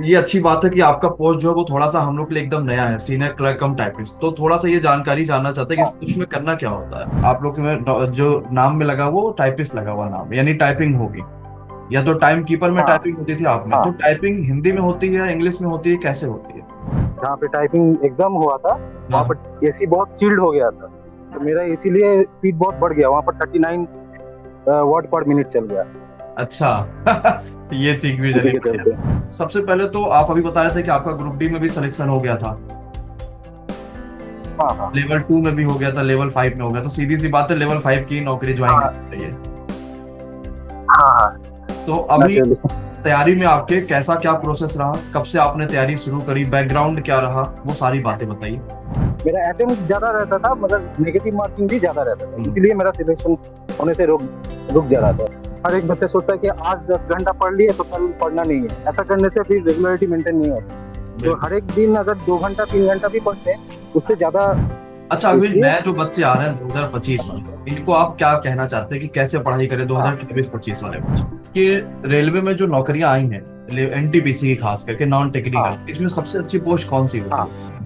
ये अच्छी बात है कि आपका पोस्ट जो है वो थोड़ा सा हम लोग के लिए एकदम नया है, सीनियर क्लर्क कम टाइपिस्ट। तो थोड़ा सा ये जानकारी जानना चाहते हैं कि इस पोस्ट में करना क्या होता है। आप लोग के में जो नाम में लगा वो टाइपिस्ट लगा हुआ नाम, यानी टाइपिंग होगी। या तो टाइम कीपर में हाँ टाइपिंग होती थी आप में, तो हाँ। टाइपिंग हिंदी में होती है, इंग्लिश में होती है, कैसे होती है? जहाँ पे टाइपिंग एग्जाम हुआ था वहाँ हाँ। पर एसी बहुत चिल्ड हो गया था, तो मेरा इसीलिए स्पीड बहुत बढ़ गया, वहाँ पर 39 वर्ड पर मिनट चल गया। अच्छा। ये ठीक भी इसी जरिए के बढ़िया चलते। था। सबसे पहले तो आप अभी बता रहे थे कि आपका ग्रुप डी में भी सिलेक्शन हो गया था, हाँ हाँ लेवल 2 में भी हो गया था, लेवल 5 में हो गया, तो सीधी सी बात है लेवल 5 की नौकरी ज्वाइन हाँ करनी चाहिए। हाँ हाँ। तो अभी नेचुरली। तैयारी में आपके कैसा क्या प्रोसेस रहा, कब से आपने तैयारी शुरू करी, बैकग्राउंड क्या रहा, वो सारी बातें बताइए। मेरा अटेम्प्ट ज्यादा रहता था मगर नेगेटिव मार्किंग भी ज्यादा रहता था, हम्म। इसीलिए मेरा सिलेक्शन होने से रुक रुक जा रहा था। हर एक बच्चा सोचता है कि आज 10 घंटा पढ़ लिए तो कल पढ़ना नहीं है, ऐसा करने से फिर रेगुलरिटी मेंटेन नहीं होती। तो बिल्कुल। हर एक दिन अगर 2 घंटा 3 घंटा भी पढ़ते हैं उससे ज्यादा। अच्छा, अभी इसलिए नए जो बच्चे आ रहे हैं 2025 में, इनको आप क्या कहना चाहते हैं कि कैसे पढ़ाई करें, हाँ 2024-25 वाले बच्चे? कि रेलवे में जो नौकरियां आई हैं, एनटीपीसी की खास करके नॉन टेक्निकल, हाँ इसमें सबसे अच्छी पोस्ट कौन सी होती हाँ। है?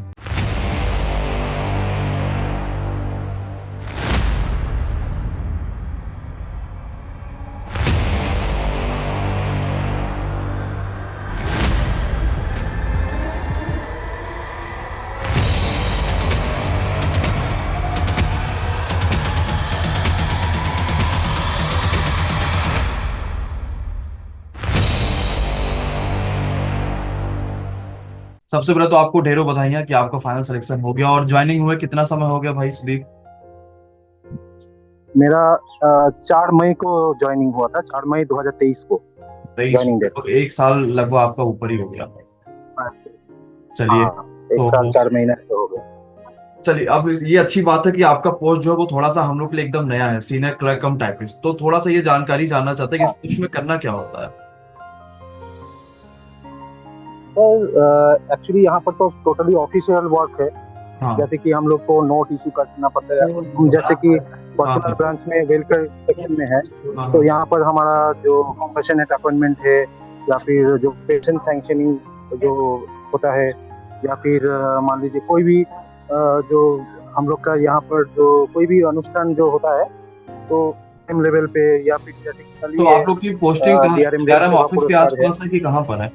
सबसे पहले तो आपको ढेरों बधाइयां कि आपका फाइनल सिलेक्शन हो गया। और ज्वाइनिंग हुए कितना समय हो गया भाई सुदीप? मेरा 4 मई को ज्वाइनिंग हुआ था, 4 मई 2023 को 23? Joining date. तो एक साल लगभग आपका ऊपर ही हो गया। चलिए। हाँ, एक तो साल 4 महीने से हो गए। चलिए, अब ये अच्छी बात है कि आपका पोस्ट जो है वो थोड़ा सा हम लोग के लिए एकदम नया है, सीनियर क्लर्क कम टाइपिस्ट। तो थोड़ा सा ये जानकारी जानना चाहते हैं कि इस हाँ पोस्ट में करना क्या होता है। सर, एक्चुअली यहाँ पर तो टोटली ऑफिशियल वर्क है। हाँ। जैसे कि हम लोग को नोट इशू करना पड़ता है, जैसे कि हाँ। पर्सनल ब्रांच में वेलफेयर सेक्शन में है, हाँ। तो हाँ। यहाँ पर हमारा जो कॉम्पेशनेट अपॉइंटमेंट है या फिर जो पेशेंट सैंक्शनिंग जो होता है, या फिर मान लीजिए कोई भी जो हम लोग का यहाँ पर जो कोई भी अनुष्ठान जो होता है, तो टाइम लेवल पे या फिर जैसे कि कल तो ही आप लोग की पोस्टिंग कहाँ, डीआरएम जन डीआरएम सेवा ऑफिस के पुरस्कार है। आसपास है कि कहाँ पर है?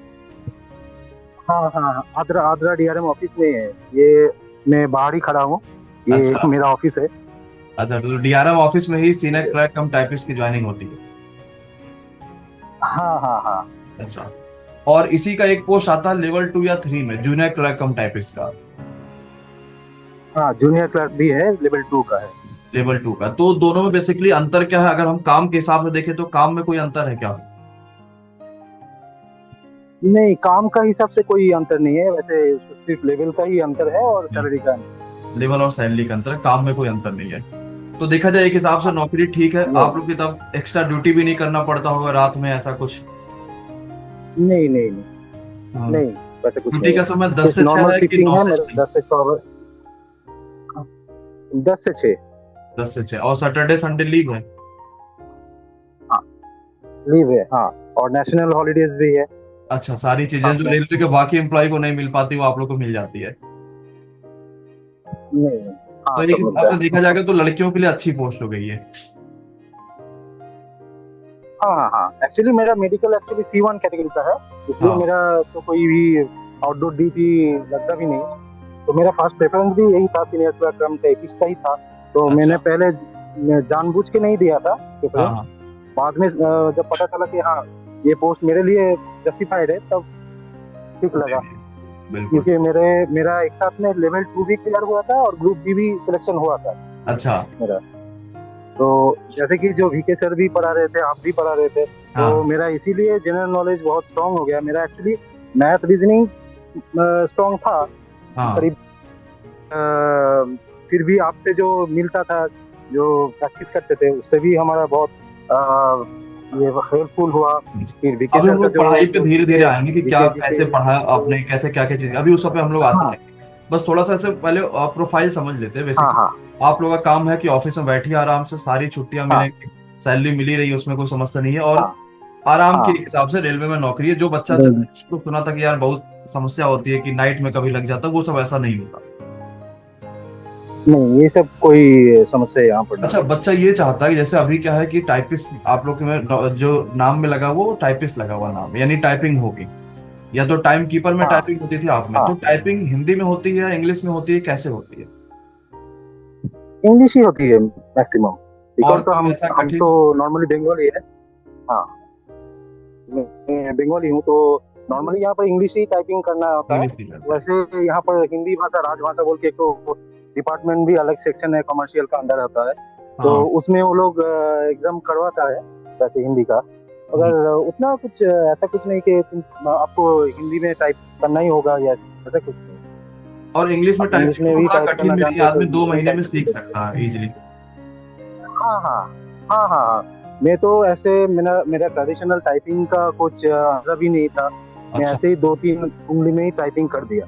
हाँ हाँ हाँ, आद्रा आद्रा डीआरएम ऑफिस में है ये। मैं बाहर ही खड़ा हूँ, ये अच्छा। मेरा ऑफिस है। अच्छा, तो डीआरएम ऑफिस में ही सीनियर क्लर्क कम टाइपिस्ट की ज्वाइनिंग होती है? हाँ हाँ हाँ अच्छा। और इसी का एक पोस्ट आता है लेवल 2 या 3 में, जूनियर क्लर्क कम टाइपिस्ट का। हाँ, जूनियर क्लर्क भी है, लेवल 2 का है। लेवल 2 का, तो दोनों में बेसिकली अंतर क्या है? अगर हम काम के हिसाब से देखें तो काम में कोई अंतर है क्या? नहीं, काम का हिसाब से कोई अंतर नहीं है वैसे, सिर्फ लेवल का ही अंतर है और सैलरी का अंतर। लेवल और सैलरी का अंतर है, काम में कोई अंतर नहीं है। तो देखा जाए एक हिसाब से हाँ, नौकरी ठीक है, नहीं आप लोग की तब एक्स्ट्रा ड्यूटी भी नहीं करना पड़ता होगा रात में, ऐसा कुछ? नहीं नहीं नहीं हाँ। नहीं, वैसे कुछ ड्यूटी नहीं का है। समय दस सिर्फ से छह नॉर्मल है कि शिफ्टिंग नौ है से मेरा, छह 10 से 6। 10 से 6। 10 से 6, और सैटरडे संडे लीव है? हाँ, लीव है हाँ, और नेशनल हॉलीडेज भी है अच्छा, सारी चीजें साथ जो में। रेलवे के बाकी एम्प्लॉय को नहीं मिल पाती वो आप लोग को मिल जाती है। नहीं नहीं, तो हाँ एक सब हिसाब मिलता से देखा है। जाएगा तो लड़कियों के लिए अच्छी पोस्ट हो गई है। हाँ हाँ हाँ, एक्चुअली मेरा मेडिकल एक्चुअली C1 कैटेगरी का है, इसलिए हाँ। मेरा तो कोई भी आउटडोर ड्यूटी लगता भी नहीं। तो मेरा फर्स्ट प्रेफरेंस भी यही था, सीनियर क्रम तैतीस का ही था। तो मैंने अच्छा। पहले जानबूझ के नहीं दिया था हाँ। प्रेफरेंस। हाँ। बाद में जब पता चला कि हाँ ये पोस्ट मेरे लिए जस्टिफाइड है, तब ठीक लगा। बिल्कुल। क्योंकि मेरा एक साथ में लेवल 2 भी क्लियर हुआ था और ग्रुप बी भी सिलेक्शन हुआ था अच्छा। मेरा। तो जैसे कि जो वीके सर भी पढ़ा रहे थे, आप भी पढ़ा रहे थे, तो हाँ। मेरा इसीलिए जनरल नॉलेज बहुत स्ट्रांग हो गया। मेरा एक्चुअली मैथ रीजनिंग स्ट्रांग था हाँ। करीब, फिर भी आपसे जो मिलता था, जो प्रैक्टिस करते थे, उससे भी हमारा बहुत ये हेल्पफुल हुआ। फिर वीके अभी सर हम का लोग जो पढ़ाई पे जो धीरे धीरे जीके आएंगे कि क्या जीके जीके कैसे पढ़ा आपने, कैसे क्या क्या चीज, अभी उस पे हम लोग आते हाँ हैं। बस थोड़ा सा ऐसे पहले प्रोफाइल समझ लेते हैं हाँ बेसिकली। हाँ आप लोगों का काम है कि ऑफिस में बैठिए आराम से, सारी छुट्टियां हाँ मिलेंगी, सैलरी मिली रही है, उसमें कोई समस्या नहीं है। और हाँ आराम के हाँ हिसाब से रेलवे में नौकरी है। जो बच्चा नहीं उसको सुना था कि यार बहुत समस्या होती है कि नाइट में कभी लग जाता है, वो सब ऐसा नहीं होता। नहीं, ये सब कोई समस्या यहाँ पर नहीं अच्छा, है। बच्चा ये चाहता है कि जैसे अभी क्या है कि टाइपिस्ट आप लोग के में जो नाम में लगा वो टाइपिस्ट लगा हुआ नाम, यानी टाइपिंग होगी। या तो टाइम कीपर में हाँ टाइपिंग होती थी आप में, तो हाँ, टाइपिंग हिंदी में होती है, इंग्लिश में होती है, कैसे होती है? इंग्लिश ही होती है मैक्सिमम, और बिकॉज तो कोई हम ऐसा हम तो कठिन? नॉर्मली बंगाली है। हाँ, मैं बंगाली हूँ, तो नॉर्मली यहाँ पर इंग्लिश ही टाइपिंग करना होता है। इंग्लिश में करते हैं। वैसे यहाँ पर हिंदी भाषा राजभाषा बोल के एक तो डिपार्टमेंट भी अलग सेक्शन है, कमर्शियल का अंडर होता है। तो हाँ। उसमें वो लोग एग्जाम करवाता है वैसे हिंदी का। हम्म। अगर उतना कुछ ऐसा कुछ नहीं कि आपको हिंदी में टाइप करना ही होगा या ऐसा कुछ नहीं। और इंग्लिश में आप इंग्लिश टाइपिंग में तो भी बड़ा टाइप कठिन करना भी नहीं है, जानते हो तो आदमी दो इंग्लिश में महीने टाइप में कर सीख सकते सकता है इजिली। हाँ हाँ हाँ हाँ हाँ। मैं तो ऐसे मेरा मेरा ट्रेडिशनल टाइपिंग का कुछ अंदाजा भी नहीं था। मैं अच्छा। ऐसे ही 2-3 उंगली में ही टाइपिंग कर दिया।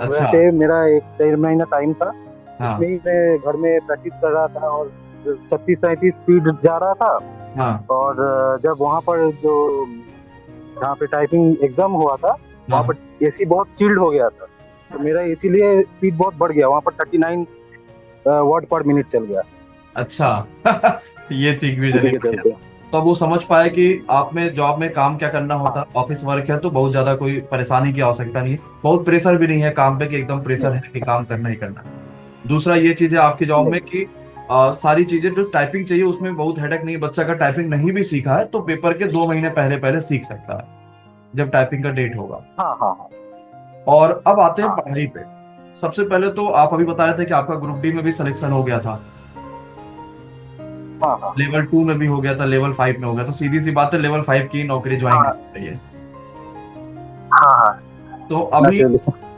अच्छा। वैसे मेरा 1-1.5 महीना टाइम था। हाँ। उसमें ही मैं घर में प्रैक्टिस कर रहा था और 36-37 स्पीड जा रहा था। हाँ। और जब वहाँ पर जो जहाँ पे टाइपिंग एग्जाम हुआ था, वहाँ हाँ। पर एसी बहुत चिल्ड हो गया था। तो मेरा इसीलिए स्पीड बहुत बढ़ गया, वहाँ पर 39 वर्ड पर मिनट चल गया अच्छा। ये ठीक भी इसी जरिए के बढ़िया चलते। था। तो अब वो समझ पाए कि आप में जॉब में काम क्या करना होता है, हाँ ऑफिस वर्क है तो बहुत ज्यादा कोई परेशानी की आवश्यकता नहीं है, बहुत प्रेशर भी नहीं है काम पे कि एकदम नहीं प्रेशर है कि काम करना ही करना है। दूसरा ये चीज है आपकी जॉब में नहीं। कि सारी चीजें जो टाइपिंग चाहिए उसमें बहुत हेडेक नहीं है। बच्चा अगर टाइपिंग नहीं भी सीखा है तो पेपर के 2 महीने पहले पहले सीख सकता है, जब टाइपिंग का डेट होगा। हाँ हाँ और अब आते हैं हाँ पढ़ाई पे। सबसे पहले तो आप अभी बता रहे थे कि आपका ग्रुप डी में भी सिलेक्शन हो गया था, हाँ हाँ लेवल 2 में भी हो गया था, लेवल 5 में हो गया, तो सीधी सी बात है लेवल 5 की नौकरी ज्वाइन हाँ करनी चाहिए। हाँ हाँ, तो अभी नेचुरली।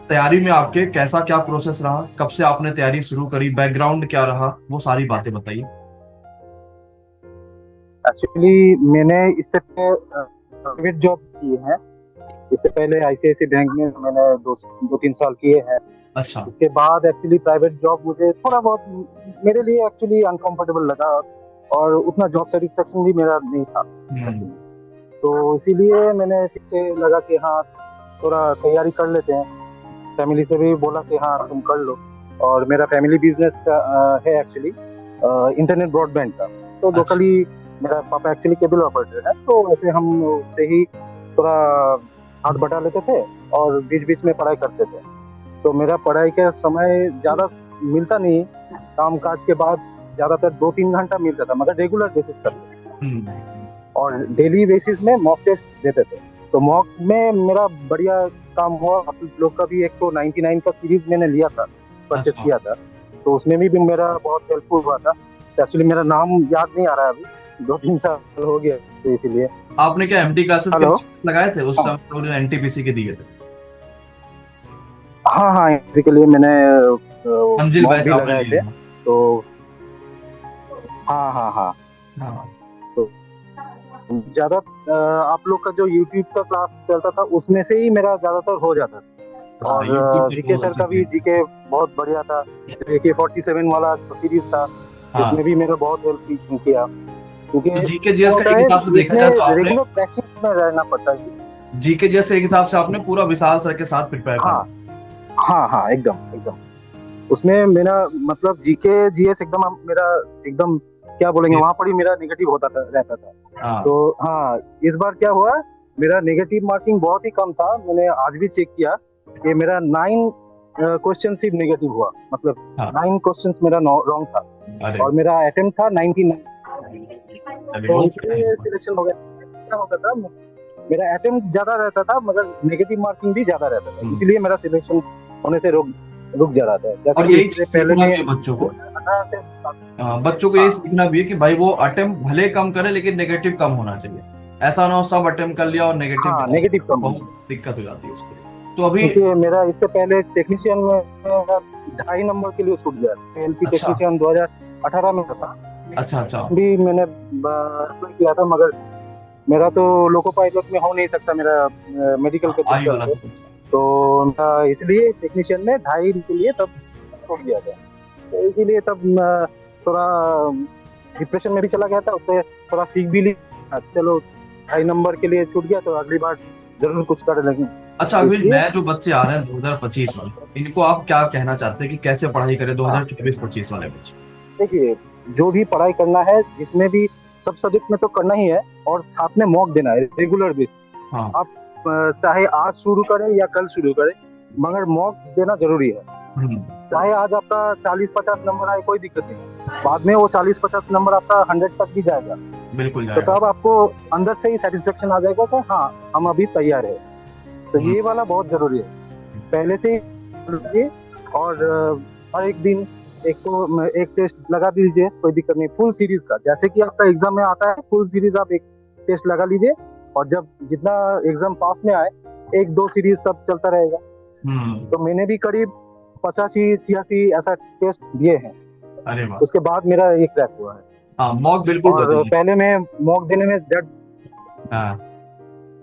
तैयारी में आपके कैसा क्या प्रोसेस रहा, कब से आपने तैयारी शुरू करी, बैकग्राउंड क्या रहा, वो सारी बातें बताइए। एक्चुअली मैंने इससे प्राइवेट जॉब की है। इससे पहले आईसीआईसी बैंक में मैंने 2-3 साल किए हैं। अच्छा। उसके बाद एक्चुअली प्राइवेट जॉब मुझे थोड़ा बहुत मेरे लिए एक्चुअली अनकंफर्टेबल लगा, और उतना जॉब सेटिस्फेक्शन भी मेरा नहीं था हम्म। एक्चुअली। तो इसीलिए मैंने फिर से लगा कि हाँ, थोड़ा तैयारी कर लेते हैं। फैमिली से भी बोला कि हाँ तुम कर लो। और मेरा फैमिली बिजनेस है एक्चुअली, इंटरनेट ब्रॉडबैंड का। तो अच्छा। लोकली मेरा पापा एक्चुअली केबल ऑपरेटर है, तो वैसे हम उससे ही थोड़ा हाथ बटा लेते थे और बीच बीच में पढ़ाई करते थे। तो मेरा पढ़ाई का समय ज़्यादा मिलता नहीं, काम काज के बाद ज़्यादातर 2-3 घंटा मिलता था, मगर रेगुलर बेसिस पर। हम्म। और डेली बेसिस में मॉक टेस्ट देते थे। तो मॉक में मेरा बढ़िया काम हुआ। आप लोग का भी एक तो 99 का सीरीज मैंने लिया था, परचेस अच्छा। किया था। तो उसमें भी मेरा बहुत हेल्पफुल हुआ था। तो एक्चुअली मेरा नाम याद नहीं आ रहा है अभी, 2-3 साल हो गया तो इसीलिए। आपने क्या एमटी क्लासेस के हेलो। marks लगाए थे उस हाँ समय, तो एनटीपीसी के दिए थे? हाँ हाँ, इसी के लिए मैंने मंजिल मॉक बैच भी आपने लगाए थे। लिया था? तो हाँ हाँ हाँ। हाँ। तो ज्यादा आप लोग का जो यूट्यूब का क्लास चलता था उसमें से ही मेरा ज्यादातर हो जाता था। हाँ, और यूट्यूब पे जीके बहुत सर अच्छी का भी चीज है। जीके बहुत बढ़िया था। AK-47 वाला सीरीज था, उसमें हाँ, भी मेरा बहुत हेल्प किया। क्योंकि तो जीके क्या जीएस का होता एक है, हिसाब से देखा इसमें जाए तो आपने रेगुलर प्रैक्टिस में रहना पड़ता है। जीके जैसे एक हिसाब से आपने पूरा विशाल सर के साथ प्रिपेयर हाँ करा। हाँ हाँ, एकदम एकदम। उसमें मेरा मतलब जीके जीएस एकदम मेरा एकदम क्या बोलेंगे, वहां पर ही मेरा नेगेटिव होता था रहता था। हाँ। तो हाँ, इस बार क्या हुआ, मेरा नेगेटिव मार्किंग बहुत ही कम था। मैंने आज भी चेक किया कि मेरा 9 क्वेश्चन सिर्फ नेगेटिव हुआ, मतलब हाँ। 9 क्वेश्चन मेरा रॉन्ग था। अरे, और मेरा अटेम्प्ट था 99। चलिए तो बहुत बढ़िया इसलिए हुआ। सिलेक्शन हो गया। क्या होता था, मेरा अटेम्प्ट ज्यादा रहता था मगर नेगेटिव मार्किंग भी ज्यादा रहता था, हम्म। इसीलिए मेरा सिलेक्शन होने से रुक रुक जा रहा था। जैसे और कि यही इससे चीज पहले सीखना में भी है बच्चों को। 2018 से। बच्चों को यही हाँ सीखना भी है कि भाई वो अटेम्प्ट भले कम करे लेकिन नेगेटिव कम होना चाहिए। ऐसा ना हो सब अटेम्प्ट कर लिया और नेगेटिव हाँ, ज्यादा, नेगेटिव तो कम होना बहुत चाहिए। दिक्कत हो जाती है उसके लिए। तो अभी क्योंकि मेरा इससे पहले टेक्नीशियन में मेरा 2.5 नंबर के लिए छूट गया। एलपी अच्छा। टेक्नीशियन 2018 में था। अच्छा। अच्छा। भी मैंने अप्लाई किया था, मगर मेरा तो लोको पायलट में हो नहीं सकता, मेरा मेडिकल के आई वाला चलते। समस्या। तो मैं इसलिए टेक्नीशियन में 2.5 के लिए तब छूट गया था। तो इसीलिए तब थोड़ा डिप्रेशन में भी चला गया था, उससे थोड़ा सीख भी लिया। चलो, ढाई नंबर के लिए छूट गया तो अगली बार जरूर कुछ कर लेंगे। अच्छा, अभी इसलिए नए जो बच्चे आ रहे हैं 2025 में, इनको आप क्या कहना चाहते हैं कि कैसे पढ़ाई करें हाँ 2024-25 वाले बच्चे? देखिए, जो भी पढ़ाई करना है जिसमें भी सब सब्जेक्ट में तो करना ही है, और साथ में मॉक देना है रेगुलर बेसिस। हाँ। आप चाहे आज शुरू करें या कल शुरू करें, मगर मॉक देना जरूरी है। हम्म। चाहे आज आपका 40-50 नंबर आए, कोई दिक्कत नहीं, बाद में वो 40-50 नंबर आपका 100 तक भी जाएगा, बिल्कुल तो जाएगा। तब आपको अंदर से ही सेटिस्फेक्शन आ जाएगा कि हाँ, हम अभी तैयार है। तो हम्म। ये वाला बहुत जरूरी है, पहले से ही लीजिए। और हर एक दिन एक टेस्ट लगा दीजिए, कोई दिक्कत नहीं, फुल सीरीज का। जैसे कि आपका एग्जाम में आता है फुल सीरीज, आप एक टेस्ट लगा लीजिए, और जब जितना एग्जाम पास में आए, एक दो सीरीज तब चलता रहेगा। हम्म। तो मैंने भी करीब 85-86 ऐसा टेस्ट दिए हैं, अरे वाह। उसके बाद मेरा ये क्रैक हुआ है। हाँ, मॉक बिल्कुल और बताइए। पहले मैं मॉक देने में हाँ।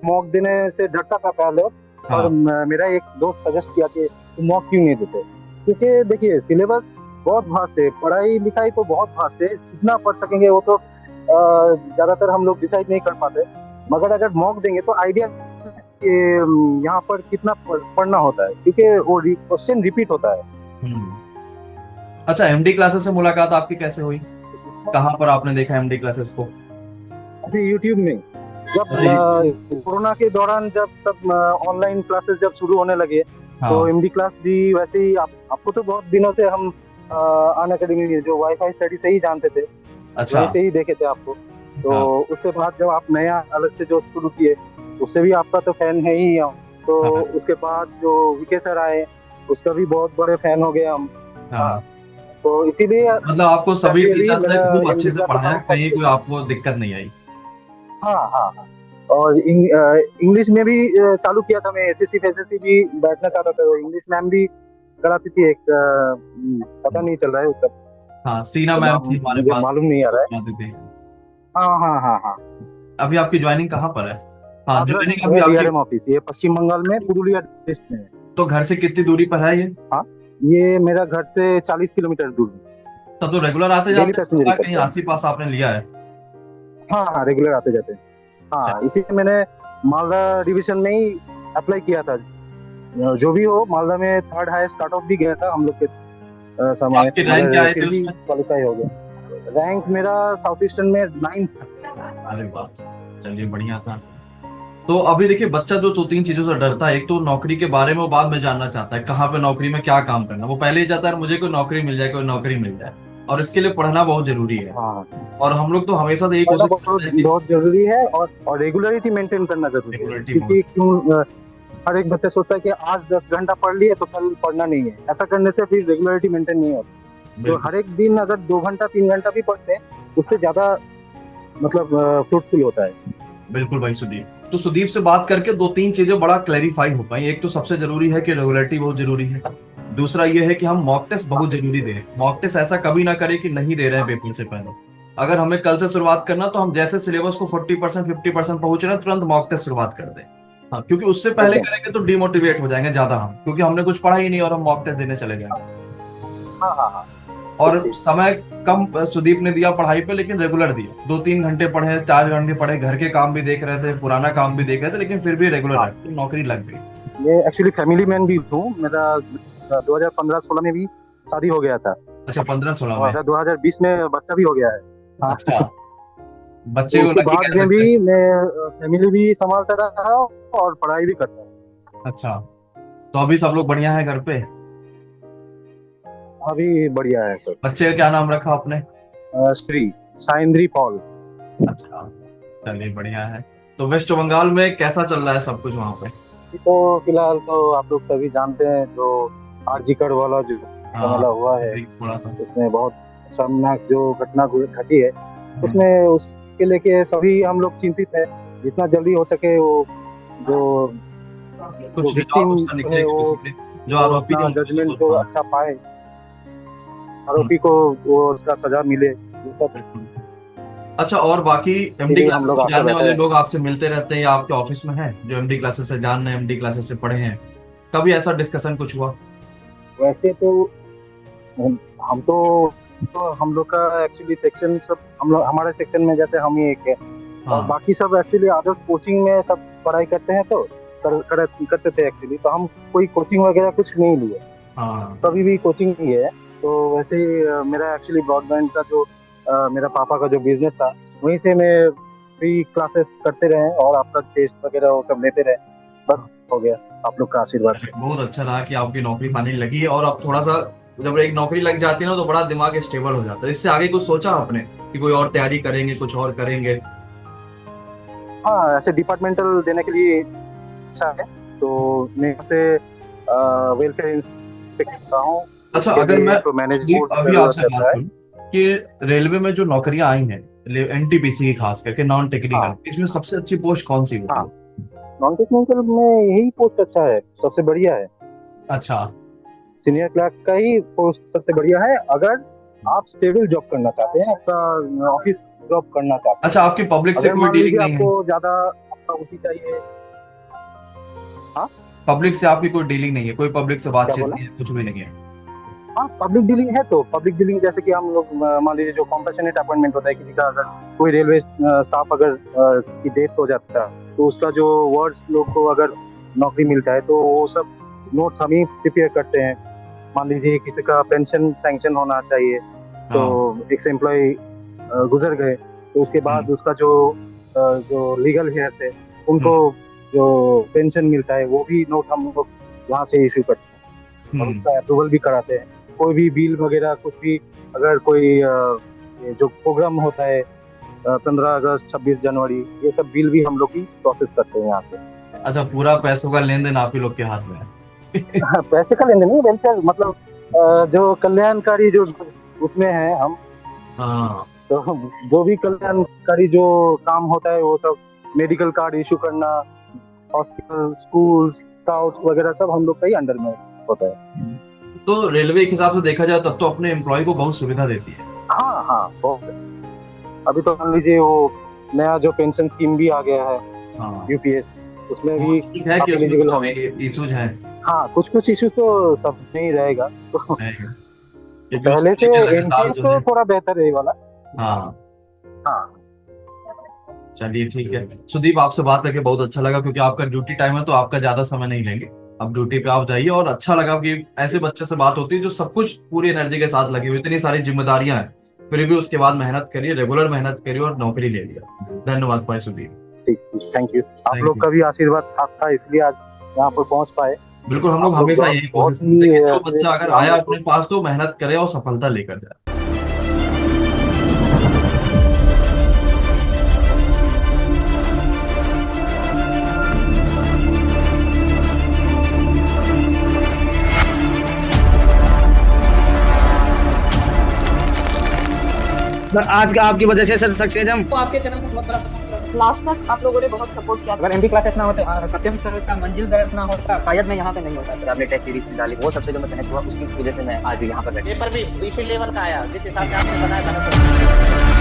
मॉक देने से डरता था पहले। और हाँ। मेरा एक दोस्त सजेस्ट किया कि तुम मॉक क्यों नहीं देते, क्योंकि देखिए सिलेबस बहुत वास्ट है, पढ़ाई लिखाई तो बहुत वास्ट है, कितना पढ़ सकेंगे वो तो ज्यादातर हम लोग डिसाइड नहीं कर पाते। मगर अगर मॉक देंगे तो आइडिया कि यहाँ पर कितना पढ़ना होता है, क्योंकि वो क्वेश्चन रिपीट होता है। हम्म। अच्छा, एमडी क्लासेस से मुलाकात आपकी कैसे हुई? कहाँ पर आपने देखा एमडी क्लासेस को? अभी यूट्यूब में जब अरे। कोरोना के दौरान जब सब ऑनलाइन क्लासेस जब शुरू होने लगे, तो हाँ। एमडी क्लास भी वैसे ही आपको तो बहुत दिनों से हम अन अकेडमी जो वाईफाई स्टडी से ही जानते थे, अच्छा। वैसे ही देखे थे आपको। तो हाँ। उसके बाद जब आप नया अलग से जो शुरू किए, उससे भी आपका तो फैन है ही हम। तो हाँ। उसके बाद जो विके सर आए, उसका भी बहुत बड़े फैन हो गए हम। हाँ, हाँ। तो इसीलिए मतलब आपको सभी gradually टीचर्स ने मेरा खूब एमडी अच्छे से क्लासेस पढ़ाया, हम कहीं सब। कोई आपको दिक्कत नहीं आई? हाँ हाँ हाँ। और इंग्लिश में भी चालू किया था मैं, एसएससी फैसएससी भी बैठना चाहता था, तो इंग्लिश मैम भी कराती थी एक पता नहीं चल रहा है उत्तर, हाँ, सीना तो मैम नाम थी हमारे मुझे पास, मालूम नहीं आ वो रहा है। पढ़ाते थे। हाँ हाँ हाँ हाँ। अभी आपकी ज्वाइनिंग कहाँ पर है? हाँ, आदर्श ज्वाइनिंग अभी आपकी। डीआरएम ऑफिस, ये पश्चिम बंगाल में पुरुलिया डिस्ट्रिक्ट में है। तो घर से कितनी दूरी पर है ये? हाँ, ये मेरा घर से 40 किलोमीटर दूर है। तब तो रेगुलर आते डेली जाते पैसेंजर ही हैं, कहीं करता है। आस ही पास आपने लिया है? हाँ हाँ, रेगुलर आते जाते हैं। हाँ, इसीलिए मैंने मालदा डिवीजन में ही अप्लाई किया था। जो भी हो, मालदा में थर्ड हाईएस्ट कट ऑफ भी गया था हम लोग के समय, आपके रैंक क्या मगर आए थे फिर भी उसमें? क्वालिफाई हो गया। रैंक मेरा साउथ ईस्टर्न में 9। अरे वाह, चलिए बढ़िया था। तो अभी देखिए, बच्चा जो दो तीन चीजों से डरता है, एक तो नौकरी के बारे में वो बाद में जानना चाहता है, कहाँ पे नौकरी में क्या काम करना। वो पहले ही चाहता है मुझे कोई नौकरी मिल जाए, कोई नौकरी मिल जाए, और इसके लिए पढ़ना बहुत जरूरी है। हाँ, और हम लोग तो हमेशा से यही पढ़ना कोशिश करते बहुत हैं कि बहुत जरूरी है, और रेगुलरिटी मेंटेन करना जरूरी है, रेगुलरिटी क्योंकि हर एक बच्चा सोचता है कि आज 10 घंटा पढ़ लिए तो कल पढ़ना नहीं है। ऐसा करने से फिर रेगुलरिटी मेंटेन नहीं होती। तो हर एक दिन अगर 2 घंटा 3 घंटा भी पढ़ते हैं, उससे ज्यादा मतलब फ्रूटफुल होता है। बिल्कुल भाई सुदीप। तो सुदीप से बात करके दो तीन चीजें बड़ा क्लैरिफाई हो पाई। एक तो सबसे जरूरी है कि रेगुलरिटी बहुत जरूरी है। दूसरा ये है कि हम मॉक टेस्ट बहुत जरूरी दें। मॉक टेस्ट ऐसा कभी ना करें कि नहीं दे रहे हैं पेपर से पहले। अगर हमें कल से शुरुआत करना, तो हम जैसे सिलेबस को 40% 50% पहुंच रहे हैं, तुरंत मॉक टेस्ट शुरुआत कर दें। हाँ, क्योंकि उससे पहले एकदम। करेंगे तो डिमोटिवेट हो जाएंगे ज्यादा हम, क्योंकि हमने कुछ पढ़ा ही नहीं और हम मॉक टेस्ट देने चले जाएंगे। हाँ हाँ हाँ। और ठीक। समय कम सुदीप ने दिया पढ़ाई पे, लेकिन रेगुलर दिया। 2-3 घंटे पढ़े, 4 घंटे पढ़े, घर के काम भी देख रहे थे, पुराना काम भी देख रहे थे, लेकिन फिर भी रेगुलर हाँ, रहे, तो नौकरी लग गई। मैं एक्चुअली फैमिली मैन भी हूँ। मेरा 2015-16 में भी शादी हो गया था, अच्छा, 15-16 में? और 2020 में बच्चा भी हो गया है। हाँ। अच्छा, बच्चे तो को उसके लकी बाद कह में सकते हैं। भी मैं फैमिली भी संभालता रहा और पढ़ाई भी करता रहा। अच्छा, तो अभी सब लोग बढ़िया है घर पे? अभी बढ़िया है सर। बच्चे का क्या नाम रखा आपने? श्री साइंद्री पॉल। अच्छा, चलिए बढ़िया है। तो वेस्ट बंगाल में कैसा चल रहा है सब कुछ वहाँ पे? तो फिलहाल तो आप लोग सभी जानते हैं, जो आरजीकर वाला जो हाँ, झमेला हुआ है, अभी थोड़ा सा उसमें बहुत शर्मनाक जो घटना घटी है, उसमें उसके लेके सभी हम लोग चिंतित है। जितना जल्दी हो सके वो जो जो कुछ रिजॉल्व विक्टिम उसका निकले है, कि वो बेसिकली जो वो आरोपी है अपना उनको जजमेंट तो जो हाँ। अच्छा पाए, आरोपी को वो उसका सजा मिले, ये सब बिल्कुल। अच्छा, और बाकी एमडी इसीलिए हम क्लासेस लोग को आके जानने बैठे वाले हैं। लोग आपसे मिलते रहते हैं या आपके ऑफिस में हैं जो एमडी क्लासेस से जान रहे हैं, एमडी क्लासेस से पढ़े हैं? कभी ऐसा डिस्कशन कुछ हुआ? वैसे तो हम तो हम लोग का एक्चुअली सेक्शन सब, हम लोग हमारे सेक्शन में जैसे हम ही एक है, और हाँ बाकी सब एक्चुअली अदर्स कोचिंग में सब पढ़ाई करते हैं, तो करते थे एक्चुअली। तो हम कोई कोचिंग वगैरह कुछ नहीं लिए, हाँ। कभी भी कोचिंग नहीं है। तो वैसे ही मेरा एक्चुअली ब्रॉडबैंड का जो मेरा पापा का जो बिजनेस था, वहीं से मैं फ्री क्लासेस करते रहे और आपका टेस्ट वगैरह वो सब लेते रहे। बस हो गया आप लोग का आशीर्वाद से। बहुत अच्छा रहा कि आपकी नौकरी पाने लगी है, और अब थोड़ा सा जब एक नौकरी लग जाती है ना तो बड़ा दिमाग स्टेबल हो जाता है। इससे आगे कुछ सोचा आपने कि कोई और तैयारी करेंगे, कुछ और करेंगे? हाँ, ऐसे डिपार्टमेंटल देने के लिए अच्छा है, तो मैं से वेलफेयर इंस्पेक्टर का हूँ। अच्छा, उसके अगर लिए मैं तो मैनेज सुदीप बोर्ड अभी जरूरत आपसे बात रहता है। करूं कि रेलवे में जो नौकरियां आई हैं, एनटीपीसी की खास करके नॉन टेक्निकल, हाँ इसमें सबसे अच्छी पोस्ट कौन सी होती हाँ, है? नॉन टेक्निकल में यही पोस्ट अच्छा है, सबसे बढ़िया है। अच्छा। सीनियर क्लर्क का ही पोस्ट सबसे बढ़िया है, अगर आप स्टेबल जॉब करना चाहते हैं, आपका ऑफिस जॉब करना चाहते हैं। अच्छा, आपकी पब्लिक से अगर कोई मान डीलिंग लीजिए नहीं है? आपको ज्यादा आपका OT चाहिए। हाँ, पब्लिक से आपकी कोई डीलिंग नहीं है, कोई पब्लिक से क्या बातचीत बोला? नहीं है, कुछ भी नहीं है? हाँ, पब्लिक डीलिंग है, तो पब्लिक डीलिंग जैसे कि हम लोग मान लीजिए जो कॉम्पेशनेट अपॉइंटमेंट होता है किसी का, अगर कोई रेलवे स्टाफ अगर की डेथ हो जाता है, तो उसका जो वर्ड्स लोग को अगर नौकरी मिलता है, तो वो सब नोट्स हम ही प्रिपेयर करते हैं। मान लीजिए किसी का पेंशन सैंक्शन होना चाहिए, तो हाँ। एक से एम्प्लॉय गुजर गए, तो उसके बाद उसका जो लीगल हेयर्स है, उनको जो पेंशन मिलता है, वो भी नोट हम लोग वहाँ से इश्यू करते हैं और उसका अप्रूवल भी कराते हैं। कोई भी बिल वगैरह कुछ भी, अगर कोई ये जो प्रोग्राम होता है 15 अगस्त 26 जनवरी, ये सब बिल भी हम लोग ही प्रोसेस करते हैं यहाँ से। अच्छा, पूरा पैसों का लेन देन आप ही लोग के हाथ में है। हाँ, पैसे का लेन देन नहीं, वेलफेयर मतलब जो कल्याणकारी जो उसमें है हम। हाँ। तो जो भी कल्याणकारी जो काम होता है, वो सब मेडिकल कार्ड इशू करना, हॉस्पिटल, स्कूल्स, स्काउट वगैरह सब हम लोग का ही अंडर में होता है। तो रेलवे के हिसाब से देखा जाए तब तो अपने एम्प्लॉय को बहुत सुविधा देती है। हाँ हाँ, बहुत है। अभी तो मान लीजिए वो नया जो पेंशन स्कीम भी आ गया है, हाँ, यूपीएस, उसमें वो भी ठीक है आप कि उसमें एलिजिबल कुछ होंगे। इश्यूज हैं। हाँ, कुछ कुछ इशू तो सब में ही रहेगा, तो है, क्योंकि पहले उसको से लेके लगातार एनटीएस जो से है। थोड़ा बेहतर है ये वाला। हाँ। हाँ चलिए ठीक है सुदीप, आपसे बात करके बहुत अच्छा लगा, क्योंकि आपका ड्यूटी टाइम है तो आपका ज्यादा समय नहीं लेंगे। अब ड्यूटी पे आप जाइए, और अच्छा लगा कि ऐसे बच्चे से बात होती है जो सब कुछ पूरी एनर्जी के साथ लगे हुए, इतनी सारी जिम्मेदारियां हैं, फिर भी उसके बाद मेहनत करिए, रेगुलर मेहनत करिए और नौकरी ले लिया। धन्यवाद भाई सुदीप। ठीक, थैंक यू। आप थैंक लोग यू। का भी आशीर्वाद साथ था, इसलिए आज यहाँ पर पहुंच पाए। बिल्कुल, हम लोग आप लोग हमेशा बहुत यही कोशिश बहुत करते ही हैं कि जो बच्चा अगर seriously हम आया लोग अपने को। पास तो मेहनत करे और सफलता लेकर जाए। सर आज आपकी वजह से सर सक्सेस हम तो आपके चैनल को बहुत बड़ा सपोर्ट मिला। लास्ट तक आप लोगों ने बहुत सपोर्ट किया। अगर एमपी क्लासेस ना होते, सत्यम सर का मंजिल दर्ज ना होता, शायद मैं यहाँ पे नहीं होता। सर आपने टेस्ट सीरीज डाली, वो सबसे जो मैं कनेक्ट हुआ, उसकी वजह से मैं आज यहाँ पर बैठा। पेपर भी इसी लेवल का आया जिस हिसाब से आपने बनाया था ना सर।